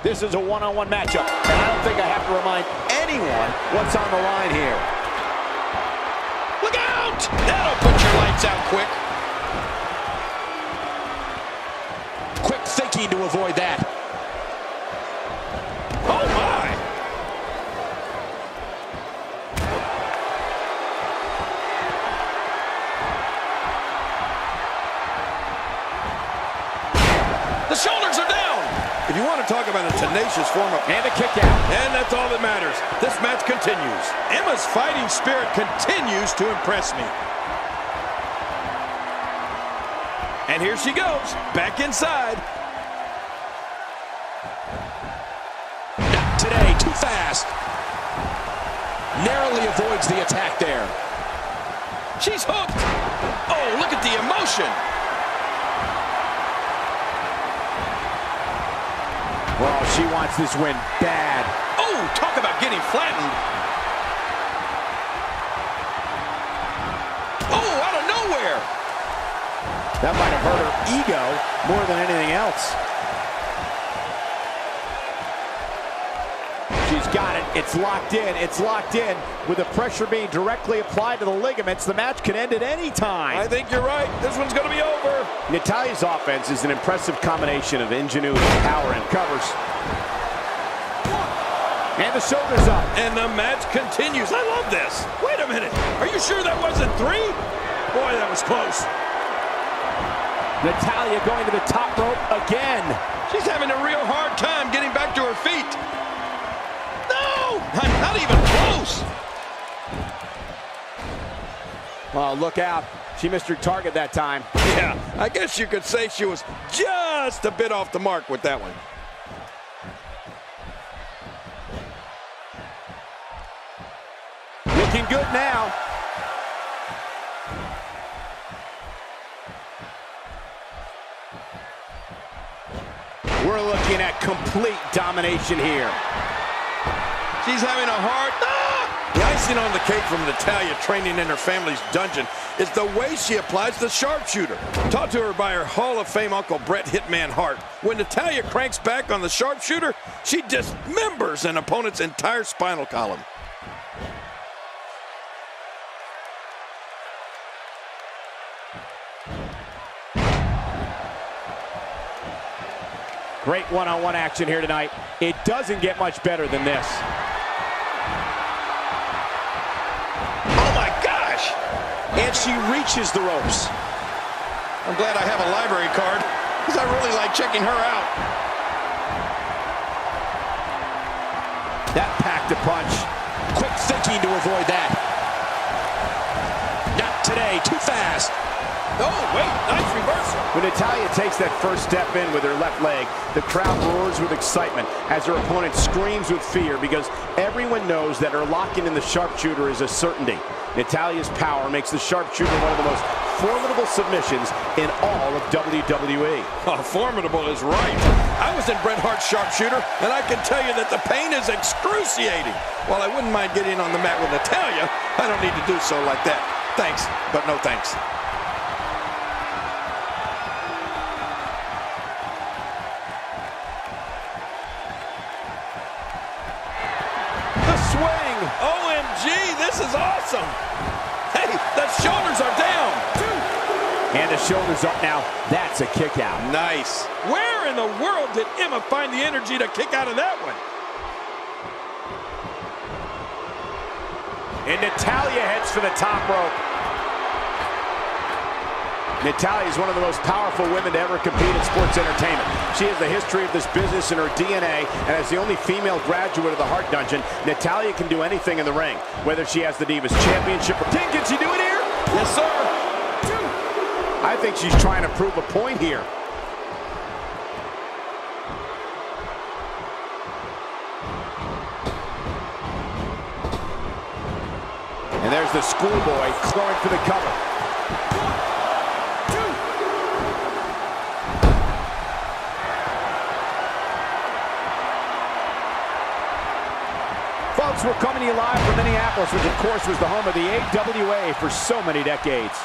This is a one-on-one matchup, and I don't think I have to remind anyone what's on the line here. Look out! That'll put your lights out quick. Quick thinking to avoid that. Oh, my! The shoulders are down. If you want to talk about a tenacious form of... And a kick out. And that's all that matters. This match continues. Emma's fighting spirit continues to impress me. And here she goes, back inside. Not today, too fast. Narrowly avoids the attack there. She's hooked. Oh, look at the emotion. Well, she wants this win bad. Oh, talk about getting flattened. Oh, out of nowhere. That might have hurt her ego more than anything else. She's got it. It's locked in. It's locked in. With the pressure being directly applied to the ligaments, the match can end at any time. I think you're right. This one's going to be over. Natalya's offense is an impressive combination of ingenuity, power, and covers. And the shoulders up. And the match continues. I love this. Wait a minute. Are you sure that wasn't 3? Boy, that was close. Natalya going to the top rope again. She's having a real hard time getting back to her feet. No! Not even close. Oh, look out. She missed her target that time. Yeah, I guess you could say she was just a bit off the mark with that one. Looking good now. We're looking at complete domination here. She's having a hard... The icing on the cake from Natalya training in her family's dungeon is the way she applies the sharpshooter. Taught to her by her Hall of Fame uncle Bret Hitman Hart. When Natalya cranks back on the sharpshooter, she dismembers an opponent's entire spinal column. Great one-on-one action here tonight. It doesn't get much better than this. Oh my gosh! And she reaches the ropes. I'm glad I have a library card, because I really like checking her out. That packed a punch. Quick thinking to avoid that. Not today, too fast. Oh, wait, nice reversal. When Natalya takes that first step in with her left leg, the crowd roars with excitement as her opponent screams with fear because everyone knows that her locking in the sharpshooter is a certainty. Natalya's power makes the sharpshooter one of the most formidable submissions in all of WWE. Oh, formidable is right. I was in Bret Hart's sharpshooter, and I can tell you that the pain is excruciating. While I wouldn't mind getting on the mat with Natalya, I don't need to do so like that. Thanks, but no thanks. Swing! OMG, this is awesome! Hey, the shoulders are down! And the shoulders up now. That's a kick out. Nice. Where in the world did Emma find the energy to kick out of that one? And Natalya heads for the top rope. Natalya is one of the most powerful women to ever compete in sports entertainment. She has the history of this business in her DNA, and as the only female graduate of the Hart Dungeon, Natalya can do anything in the ring, whether she has the Divas Championship or... Can she do it here? Yes, sir. I think she's trying to prove a point here. And there's the schoolboy going for the cover. Folks, we're coming to you live from Minneapolis, which of course was the home of the AWA for so many decades.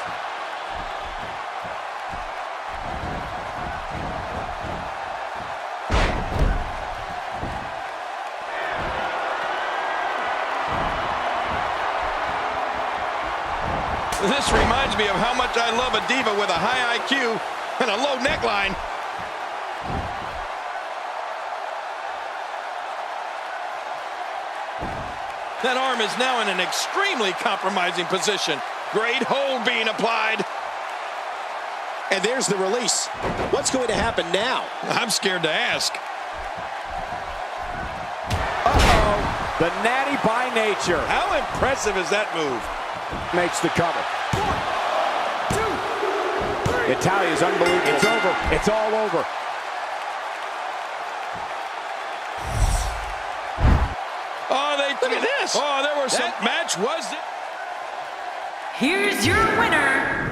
This reminds me of how much I love a diva with a high IQ and a low neckline. That arm is now in an extremely compromising position. Great hold being applied. And there's the release. What's going to happen now? I'm scared to ask. Uh-oh. The natty by nature. How impressive is that move? Makes the cover. 1, 2, 3. Italia's unbelievable. It's over. It's all over. Oh, look at this. Oh, there was some match, was it? Here's your winner,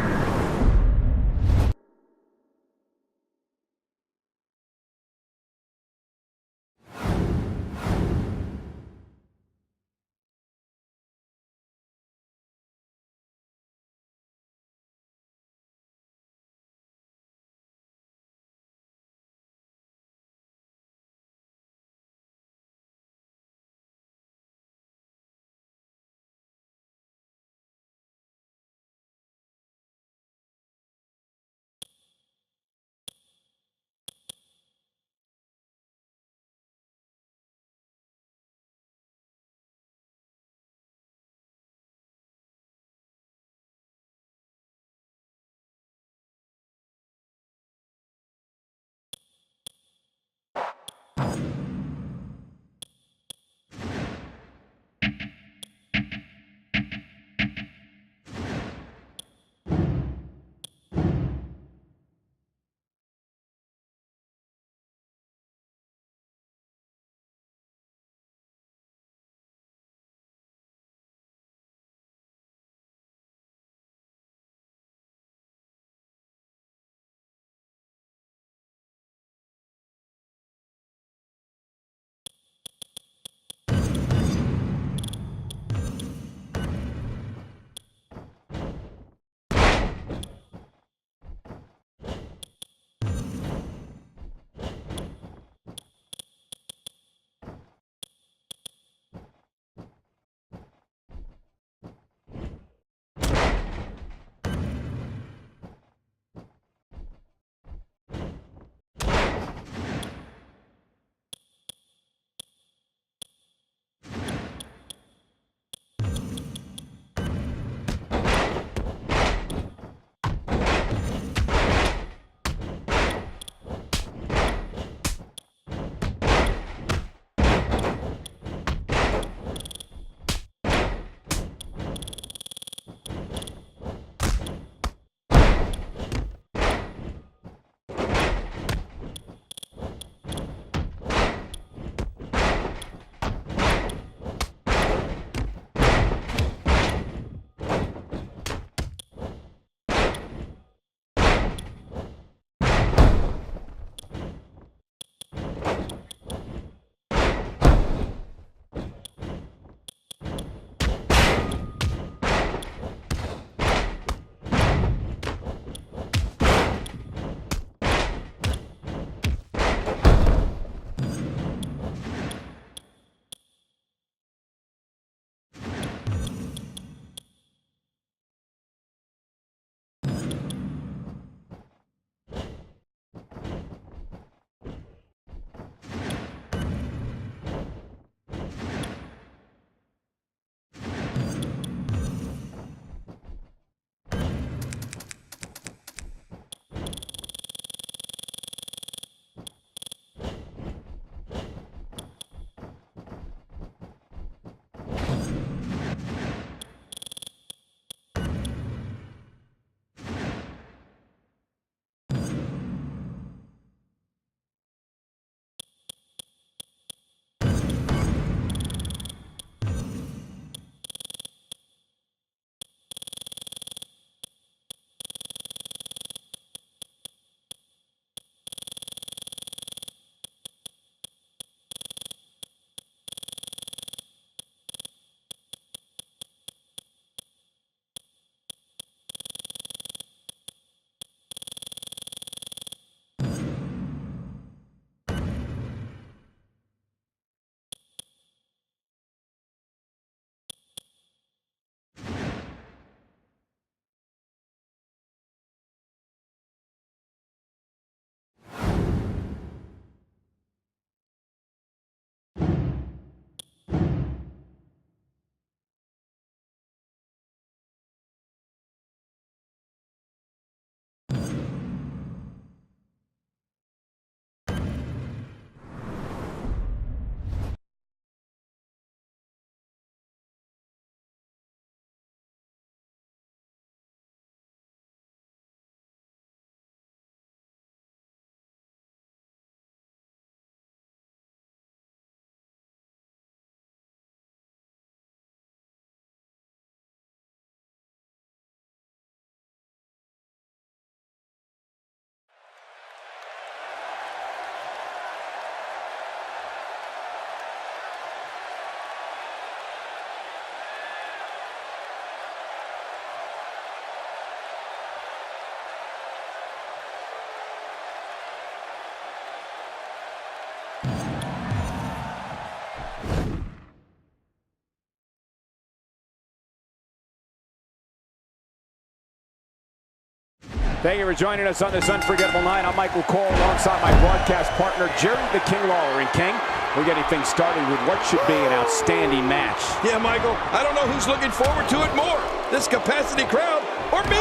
Thank you for joining us on this unforgettable night. I'm Michael Cole alongside my broadcast partner, Jerry the King Lawler. And King, we're getting things started with what should be an outstanding match. Yeah, Michael, I don't know who's looking forward to it more, this capacity crowd or me.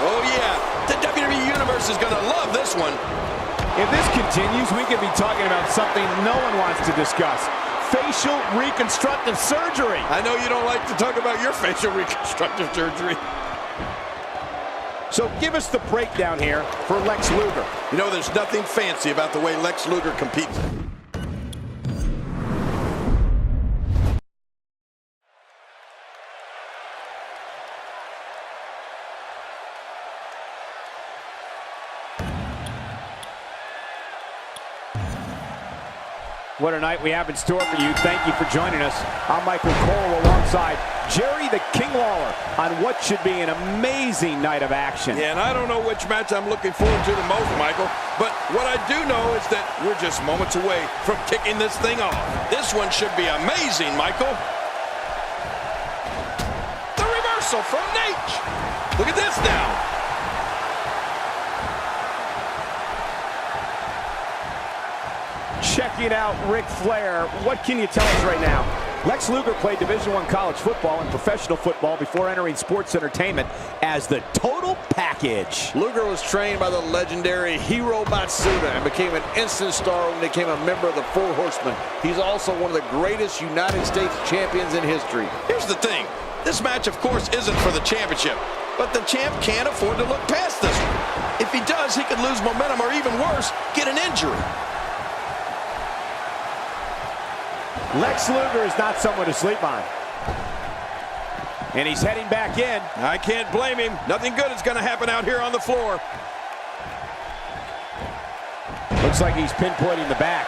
Oh, yeah, the WWE Universe is going to love this one. If this continues, we could be talking about something no one wants to discuss. Facial reconstructive surgery. I know you don't like to talk about your facial reconstructive surgery. So give us the breakdown here for Lex Luger. You know, there's nothing fancy about the way Lex Luger competes. What a night we have in store for you. Thank you for joining us. I'm Michael Cole alongside Jerry the King Lawler on what should be an amazing night of action. Yeah, and I don't know which match I'm looking forward to the most, Michael, but what I do know is that we're just moments away from kicking this thing off. This one should be amazing, Michael. The reversal from Nate. Look at this now. Checking out Ric Flair. What can you tell us right now? Lex Luger played Division I college football and professional football before entering sports entertainment as the total package. Luger was trained by the legendary Hiro Matsuda and became an instant star when he became a member of the Four Horsemen. He's also one of the greatest United States champions in history. Here's the thing. This match, of course, isn't for the championship, but the champ can't afford to look past this one. If he does, he could lose momentum or even worse, get an injury. Lex Luger is not someone to sleep on. And he's heading back in. I can't blame him. Nothing good is going to happen out here on the floor. Looks like he's pinpointing the back.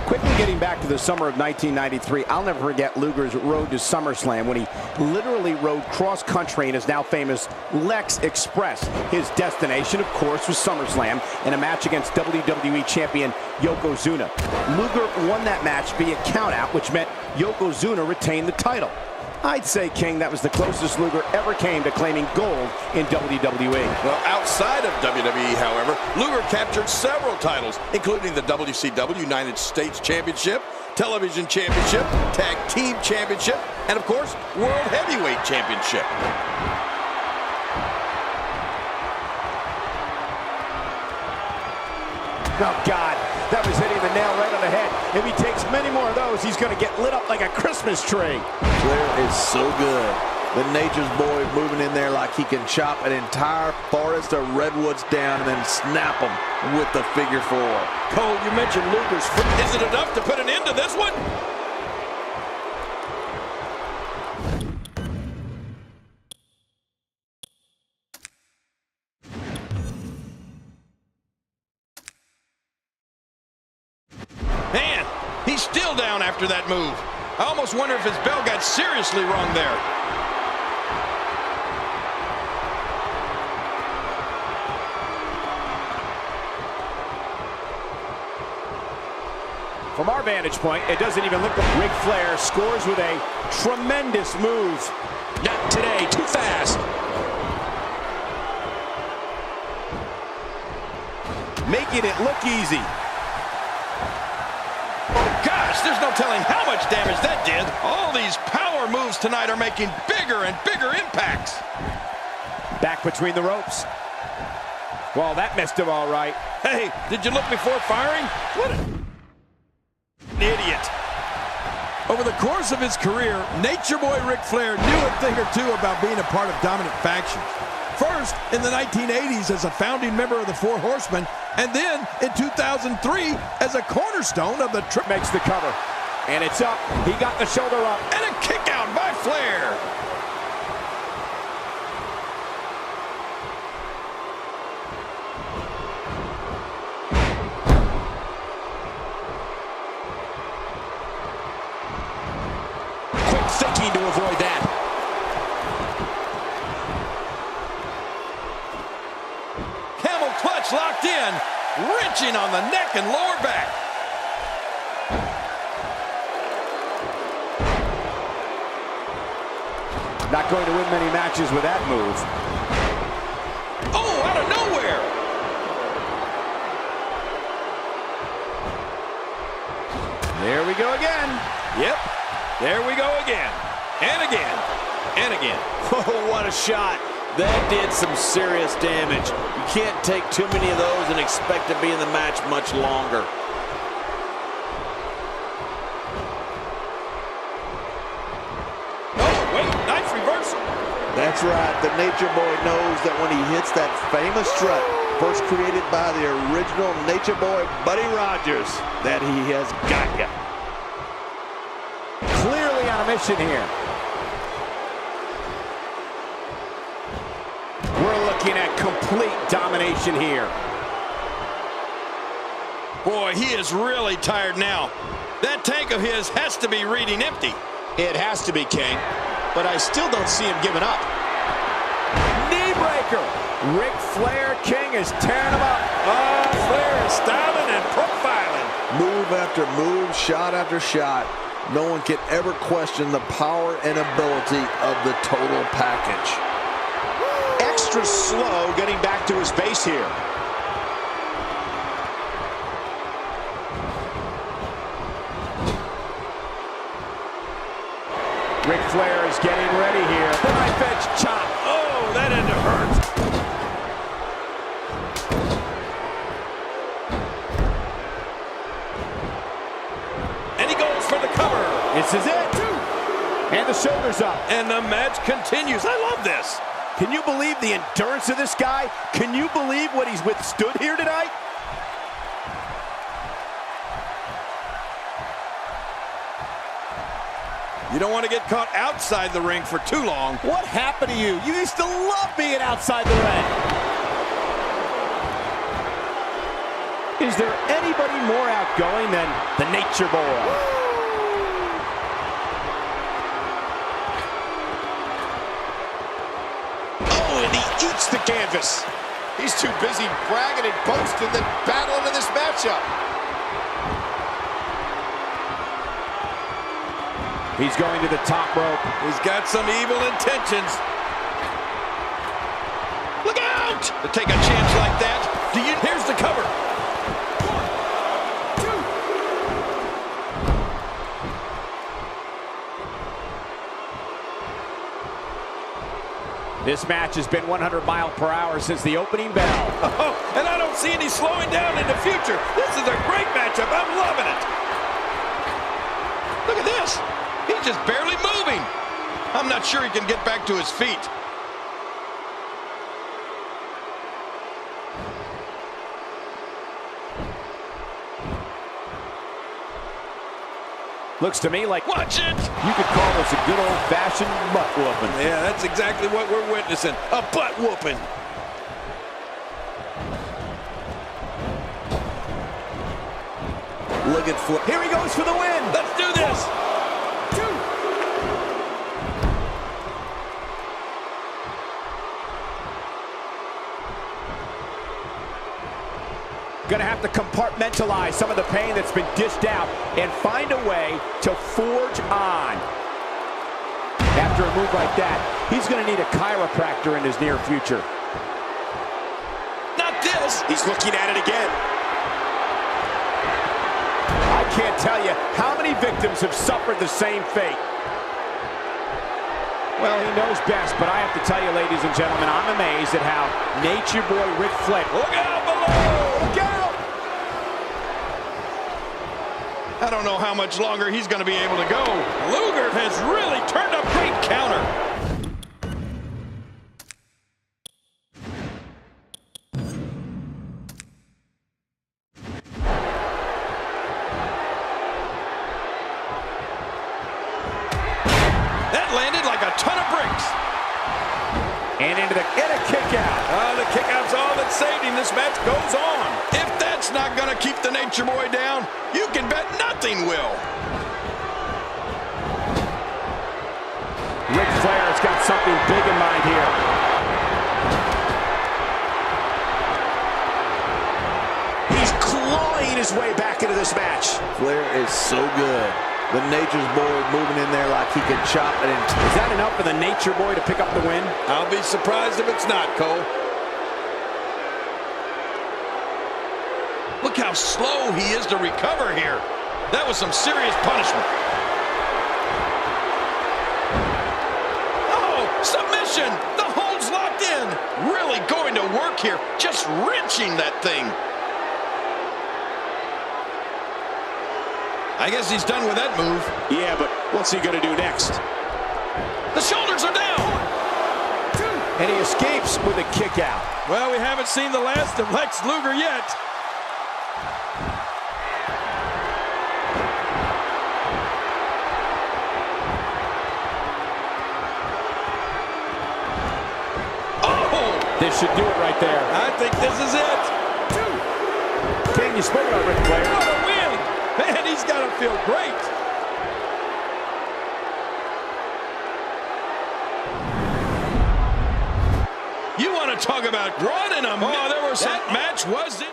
Quickly getting back to the summer of 1993, I'll never forget Luger's road to SummerSlam when he literally rode cross-country in his now famous Lex Express. His destination, of course, was SummerSlam in a match against WWE champion Yokozuna. Luger won that match via countout, which meant Yokozuna retained the title. I'd say, King, that was the closest Luger ever came to claiming gold in WWE. Well, outside of WWE, however, Luger captured several titles, including the WCW United States Championship, Television Championship, Tag Team Championship, and, of course, World Heavyweight Championship. Oh, God, that was hitting the nail right on the head. If he takes many more of those, he's going to get lit up like a Christmas tree. Flair is so good. The Nature's Boy moving in there like he can chop an entire forest of redwoods down and then snap them with the figure four. Cole, you mentioned Luger's foot. Is it enough to put an end to this one? Man, he's still down after that move. I almost wonder if his bell got seriously wrong there. From our vantage point, it doesn't even look like Ric Flair scores with a tremendous move. Not today, too fast. Making it look easy. Gosh, there's no telling how much damage that did. All these power moves tonight are making bigger and bigger impacts. Back between the ropes. Well, that missed him all right. Hey, did you look before firing? What an idiot. Over the course of his career, Nature Boy Ric Flair knew a thing or two about being a part of dominant factions. First, in the 1980s as a founding member of the Four Horsemen, and then in 2003 as a cornerstone of the Trip. Makes the cover, and it's up. He got the shoulder up. And a kick out by Flair. Quick thinking to avoid that. Camel clutch locked in, wrenching on the neck and lower back. Not going to win many matches with that move. Oh, out of nowhere! There we go again. Yep, there we go again. And again, and again. Oh, what a shot. That did some serious damage. You can't take too many of those and expect to be in the match much longer. Oh, wait, nice reversal. That's right. The Nature Boy knows that when he hits that famous strut, first created by the original Nature Boy, Buddy Rogers, that he has got you. Clearly on a mission here. We're looking at complete domination here. Boy, he is really tired now. That tank of his has to be reading empty. It has to be, King, but I still don't see him giving up. Knee breaker. Ric Flair, King is tearing him up. Oh, Flair is styling and profiling. Move after move, shot after shot. No one can ever question the power and ability of the total package. Extra slow getting back to his base here. Ric Flair is getting ready here. The knife edge chop. Oh, that had to hurt. And he goes for the cover. This is it. And the shoulders up. And the match continues. I love this. Can you believe the endurance of this guy? Can you believe what he's withstood here tonight? You don't want to get caught outside the ring for too long. What happened to you? You used to love being outside the ring. Is there anybody more outgoing than the Nature Boy? Eats the canvas. He's too busy bragging and boasting than battling in this matchup. He's going to the top rope. He's got some evil intentions. Look out! To take a chance like that. Here's the cover. 1, 2. This match has been 100 miles per hour since the opening bell. Oh, and I don't see any slowing down in the future. This is a great matchup. I'm loving it. Look at this. He's just barely moving. I'm not sure he can get back to his feet. Looks to me like, watch it. You could call this a good old-fashioned butt whooping. Yeah, that's exactly what we're witnessing. A butt whooping. Look at Flair. Here he goes for the win. Let's do this. 1, 2. Gonna have to compartmentalize some of the pain that's been dished out and find a way to forge on. After a move like that, he's gonna need a chiropractor in his near future. Not this. He's looking at it again. I can't tell you how many victims have suffered the same fate. Well, he knows best, but I have to tell you, ladies and gentlemen, I'm amazed at how Nature Boy Ric Flair. Look out below! Look out! I don't know how much longer he's going to be able to go. Luger has really turned a great counter. That landed like a ton of bricks. And into the kick out. The kick out's all that saved him. This match goes on. If that's not going to keep the Nature Boy down, you can bet nothing will. Ric Flair's got something big in mind here. He's clawing his way back into this match. Flair is so good. The Nature's Boy moving in there like he can chop it. Is that enough for the Nature Boy to pick up the win? I'll be surprised if it's not, Cole. Look how slow he is to recover here. That was some serious punishment. Oh, submission. The hold's locked in. Really going to work here. Just wrenching that thing. I guess he's done with that move. Yeah, but what's he going to do next? The shoulders are down. And he escapes with a kick out. Well, we haven't seen the last of Lex Luger yet. Oh! This should do it right there. I think this is it. King, you spoke about Ric Flair. What a win! Man, he's got to feel great. You want to talk about running a that match was it?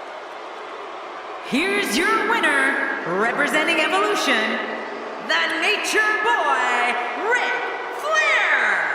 Here's your winner, representing Evolution, the Nature Boy, Ric Flair.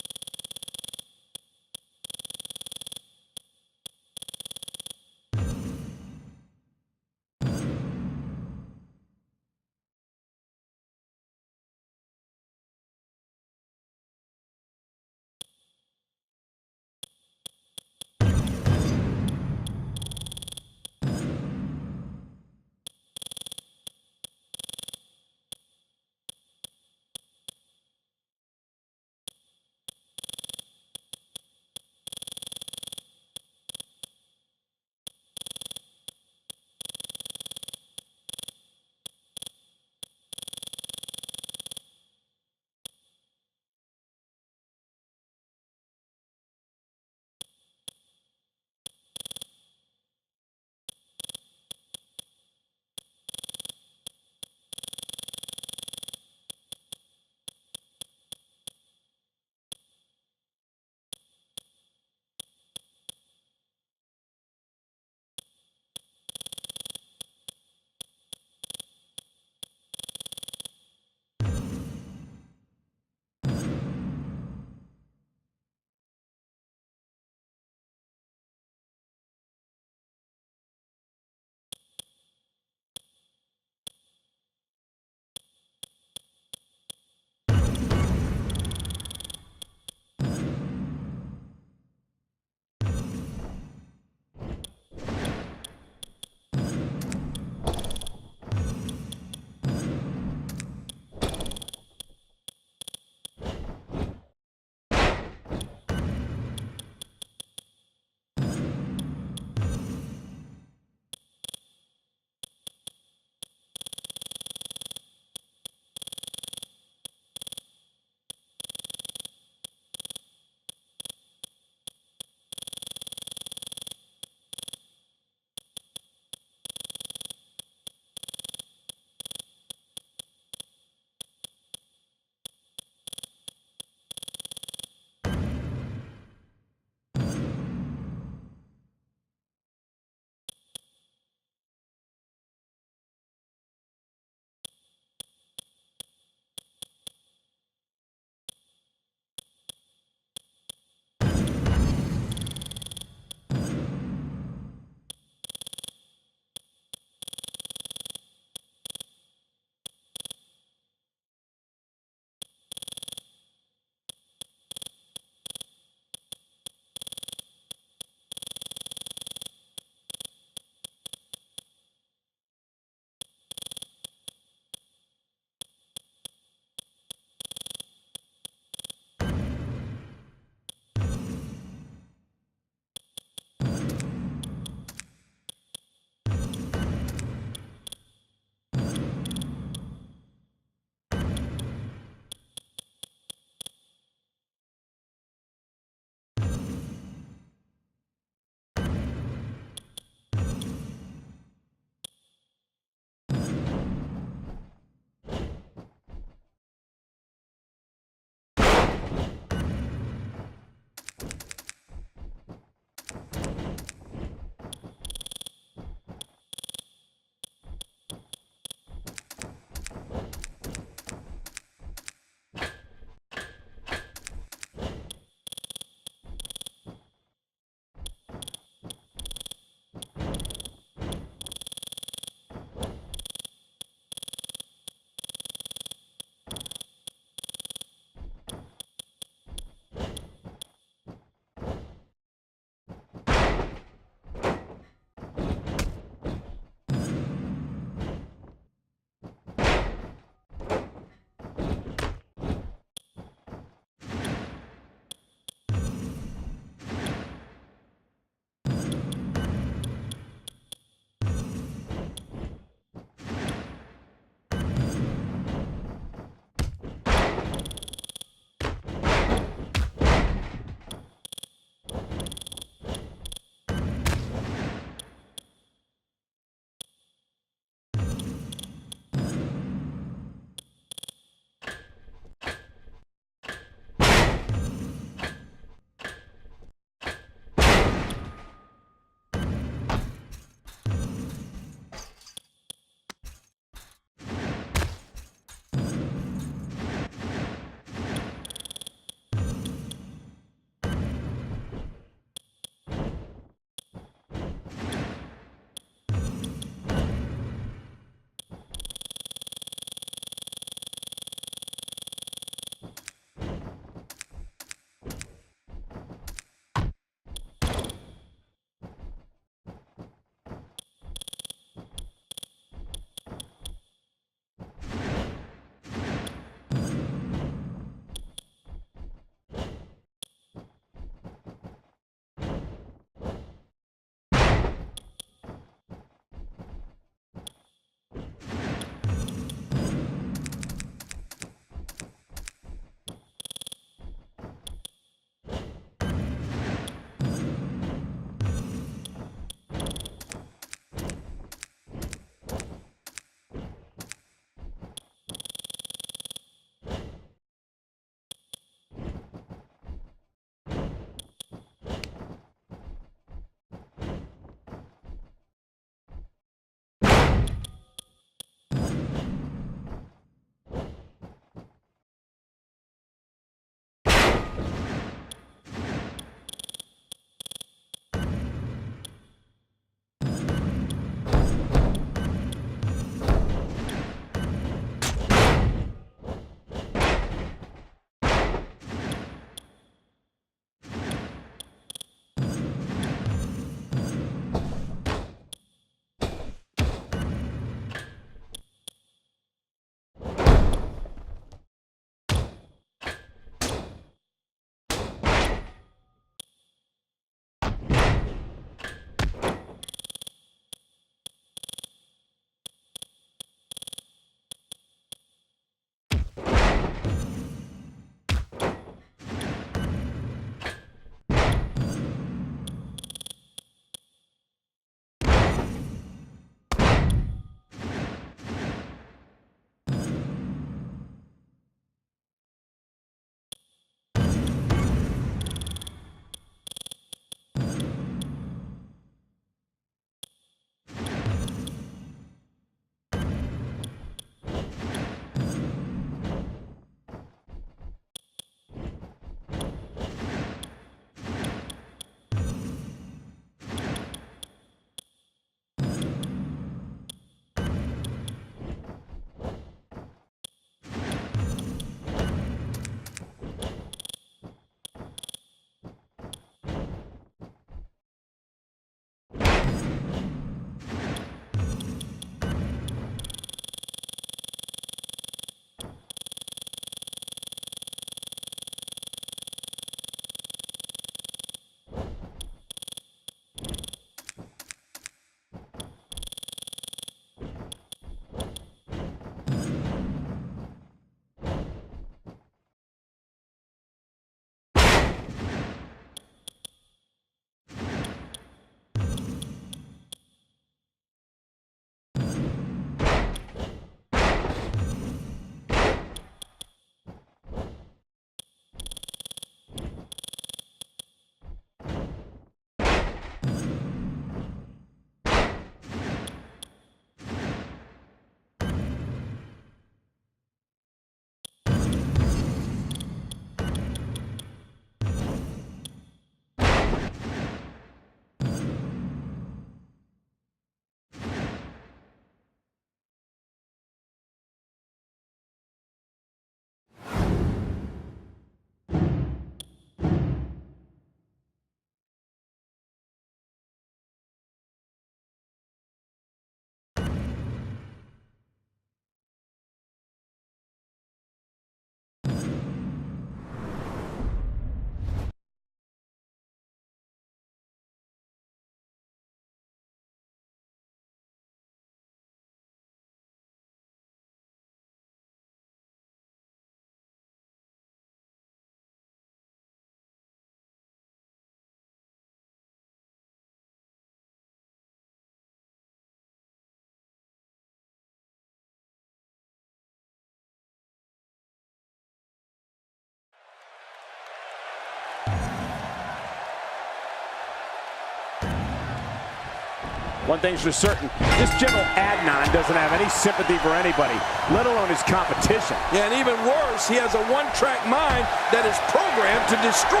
One thing's for certain, this General Adnan doesn't have any sympathy for anybody, let alone his competition. Yeah, and even worse, he has a one-track mind that is programmed to destroy.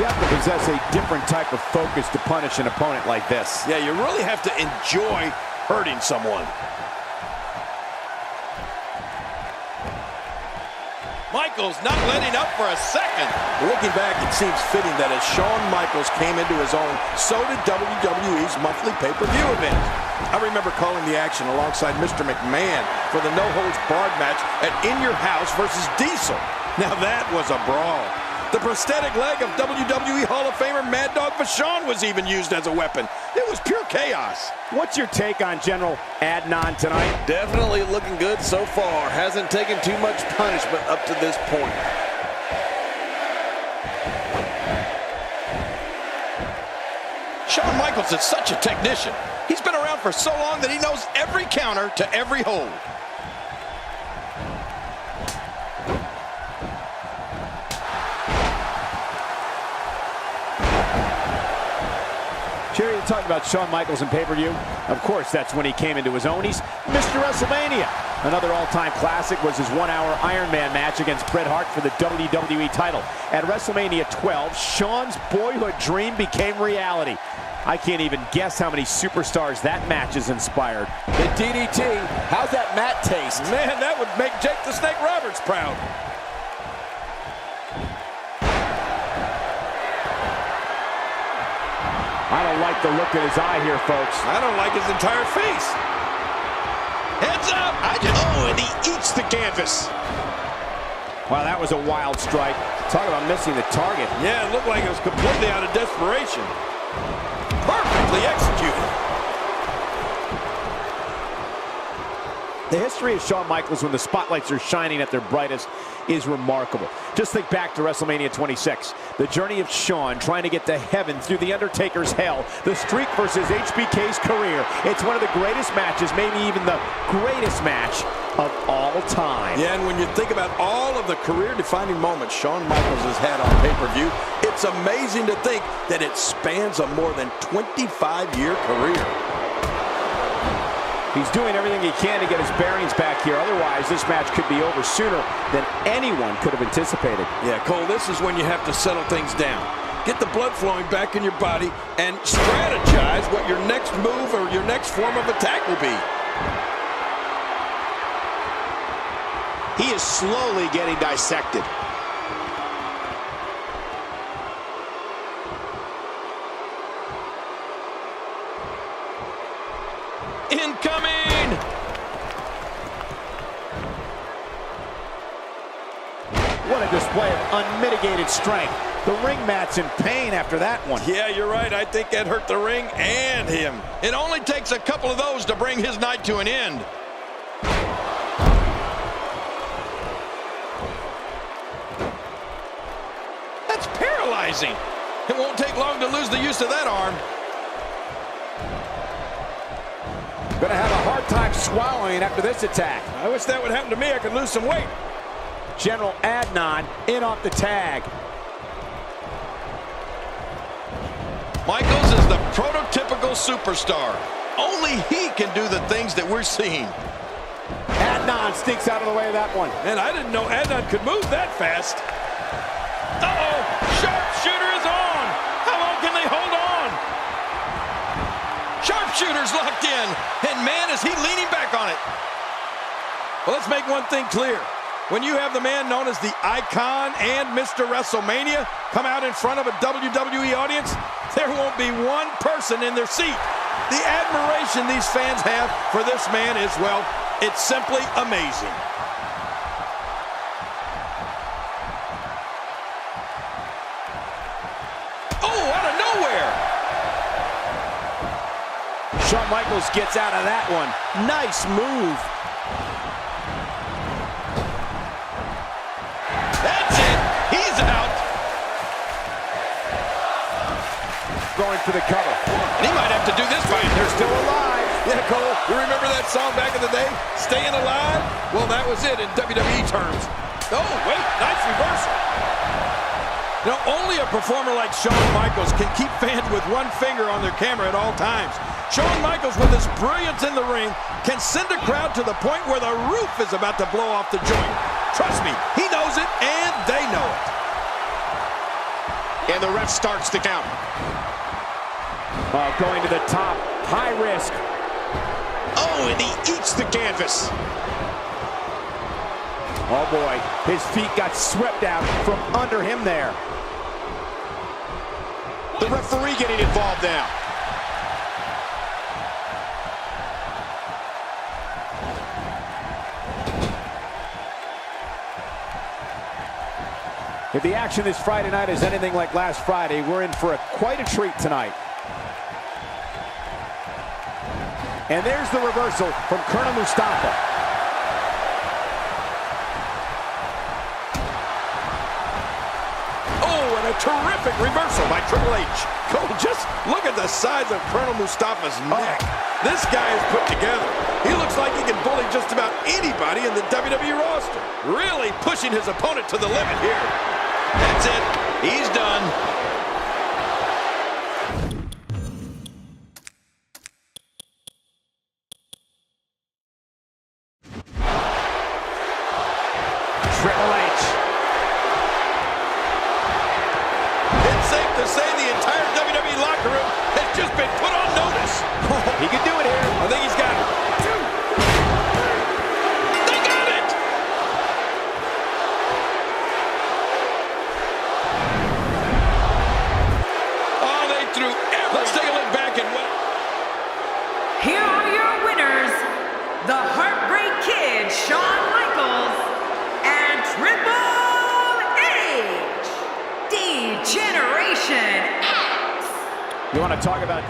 You have to possess a different type of focus to punish an opponent like this. Yeah, you really have to enjoy hurting someone. Michaels not letting up for a second. Looking back, it seems fitting that as Shawn Michaels came into his own, so did WWE's monthly pay-per-view event. I remember calling the action alongside Mr. McMahon for the no-holds-barred match at In Your House versus Diesel. Now that was a brawl. The prosthetic leg of WWE Hall of Famer Mad Dog Vachon was even used as a weapon. It was pure chaos. What's your take on General Adnan tonight? Definitely looking good so far. Hasn't taken too much punishment up to this point. Shawn Michaels is such a technician. He's been around for so long that he knows every counter to every hold. Jerry, you talked about Shawn Michaels in pay-per-view. Of course, that's when he came into his own. He's Mr. WrestleMania. Another all-time classic was his one-hour Iron Man match against Bret Hart for the WWE title. At WrestleMania 12, Shawn's boyhood dream became reality. I can't even guess how many superstars that match has inspired. The DDT, how's that mat taste? Man, that would make Jake the Snake Roberts proud. I don't like the look in his eye here, folks. I don't like his entire face. Heads up! Oh, and he eats the canvas. Wow, that was a wild strike. Talk about missing the target. Yeah, it looked like it was completely out of desperation. Perfectly executed. The history of Shawn Michaels when the spotlights are shining at their brightest is remarkable. Just think back to WrestleMania 26. The journey of Shawn trying to get to heaven through The Undertaker's hell. The streak versus HBK's career. It's one of the greatest matches, maybe even the greatest match of all time. Yeah, and when you think about all of the career-defining moments Shawn Michaels has had on pay-per-view, it's amazing to think that it spans a more than 25-year career. He's doing everything he can to get his bearings back here. Otherwise, this match could be over sooner than anyone could have anticipated. Yeah, Cole, this is when you have to settle things down. Get the blood flowing back in your body and strategize what your next move or your next form of attack will be. He is slowly getting dissected. Incoming! What a display of unmitigated strength. The ring mat's in pain after that one. Yeah, you're right. I think that hurt the ring and him. It only takes a couple of those to bring his night to an end. That's paralyzing. It won't take long to lose the use of that arm. Gonna have a hard time swallowing after this attack. I wish that would happen to me. I could lose some weight. General Adnan in off the tag. Michaels is the prototypical superstar. Only he can do the things that we're seeing. Adnan sneaks out of the way of that one. And I didn't know Adnan could move that fast. Uh-oh! Sharpshooter is on! How long can they hold on? Sharpshooter's locked in, and man, is he leaning back on it. Well, let's make one thing clear. When you have the man known as the Icon and Mr. WrestleMania come out in front of a WWE audience, there won't be one person in their seat. The admiration these fans have for this man is, well, it's simply amazing. Oh, out of nowhere! Shawn Michaels gets out of that one. Nice move. That's it. He's out. Going for the cover. And he might have to do this fight. They're still alive. Yeah, Cole, you remember that song back in the day? Staying Alive? Well, that was it in WWE terms. Oh, wait, nice reversal. You know, only a performer like Shawn Michaels can keep fans with one finger on their camera at all times. Shawn Michaels, with his brilliance in the ring, can send a crowd to the point where the roof is about to blow off the joint. Trust me, he knows it, and they know it. And the ref starts the count. Going to the top, high risk. Oh, and he eats the canvas. Oh boy, his feet got swept out from under him there. The referee getting involved now. If the action this Friday night is anything like last Friday, we're in for quite a treat tonight. And there's the reversal from Colonel Mustafa. A terrific reversal by Triple H. Cole, just look at the size of Colonel Mustafa's neck. This guy is put together. He looks like he can bully just about anybody in the WWE roster. Really pushing his opponent to the limit here. That's it. He's done. Triple H. Safe to say the entire WWE locker room has just been put on notice. He can do it here. I think he's got it. They got it! Oh, they threw everything. Let's take a look back and what? Here are your winners, the Heartbreak Kid, Shawn Michaels, and Triple H, Degeneration X. You want to talk about...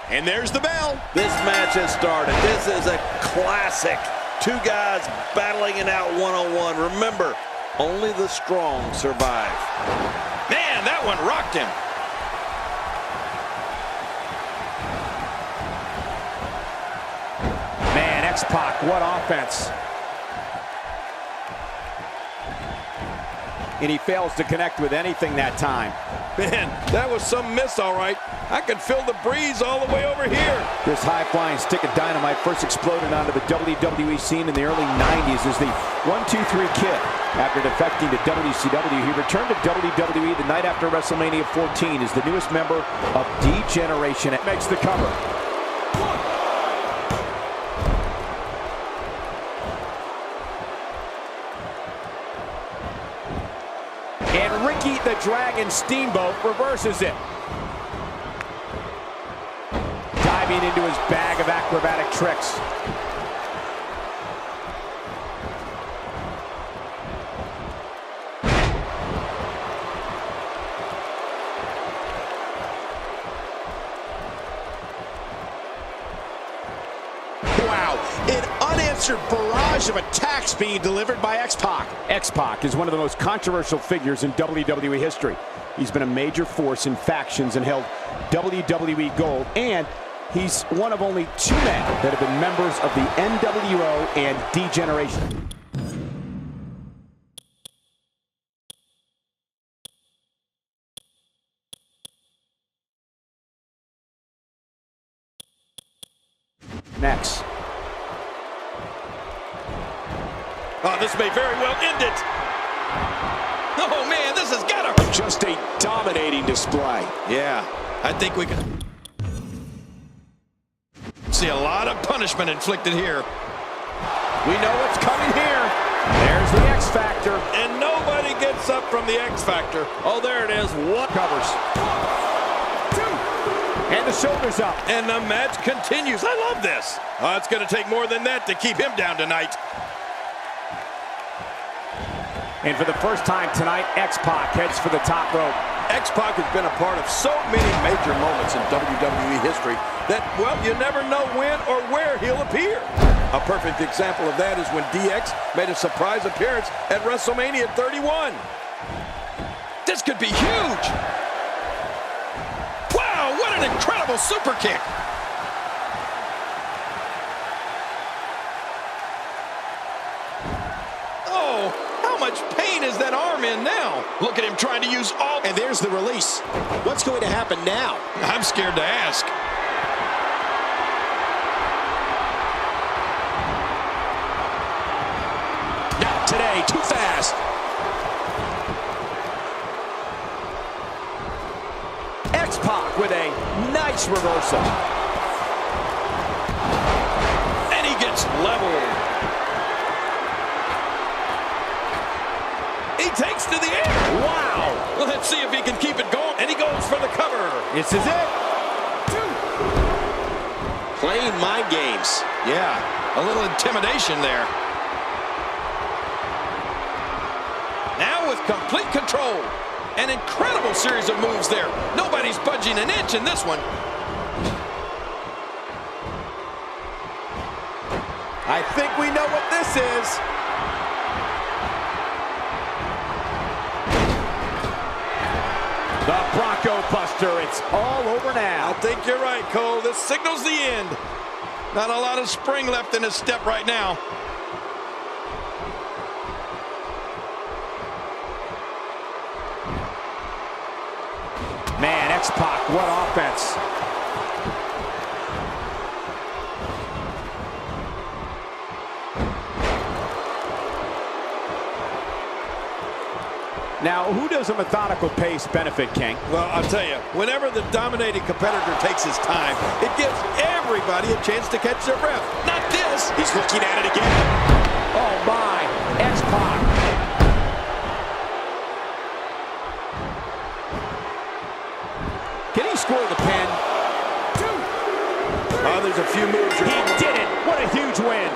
And there's the bell. This match has started. This is a classic. Two guys battling it out one-on-one. Remember, only the strong survive. Man, that one rocked him. Man, X-Pac, what offense. And he fails to connect with anything that time. Man, that was some miss, all right. I could feel the breeze all the way over here. This high-flying stick of dynamite first exploded onto the WWE scene in the early 90s as the 1-2-3 Kid. After defecting to WCW, he returned to WWE the night after WrestleMania 14 as the newest member of Degeneration. It makes the cover. And Ricky the Dragon Steamboat reverses it. Diving into his bag of acrobatic tricks. Wow, an unanswered barrage of attacks being delivered by X-Pac. X-Pac is one of the most controversial figures in WWE history. He's been a major force in factions and held WWE gold, and he's one of only 2 men that have been members of the NWO and Degeneration. Next. Oh, this may very well end it. Oh, man, this has got to... Just a dominating display. Yeah, I think we can see a lot of punishment inflicted here. We know what's coming here. There's the X Factor. And nobody gets up from the X Factor. Oh, there it is. What Covers. 1, 2. And And the shoulders up. And the match continues. I love this. Oh, it's going to take more than that to keep him down tonight. And for the first time tonight, X-Pac heads for the top rope. X-Pac has been a part of so many major moments in WWE history that, well, you never know when or where he'll appear. A perfect example of that is when DX made a surprise appearance at WrestleMania 31. This could be huge. Wow, what an incredible super kick. Oh, how much pain is that arm in now? Look at him trying to use all... And there's the release. What's going to happen now? I'm scared to ask. Not today, too fast. X-Pac with a nice reversal. And he gets leveled. He takes to the air. Wow. Well, let's see if he can keep it going. And he goes for the cover. This is it. Playing mind games. Yeah, a little intimidation there. Now with complete control. An incredible series of moves there. Nobody's budging an inch in this one. I think we know what this is. The Bronco Buster. It's all over now. I think you're right, Cole. This signals the end. Not a lot of spring left in his step right now. Man, X-Pac, what offense. Now, who does a methodical pace benefit, King? Well, I'll tell you, whenever the dominating competitor takes his time, it gives everybody a chance to catch their breath. Not this. He's looking at it again. Oh, my. X-Pac. Can he score the pin? Oh, there's a few moves. He did it. What a huge win.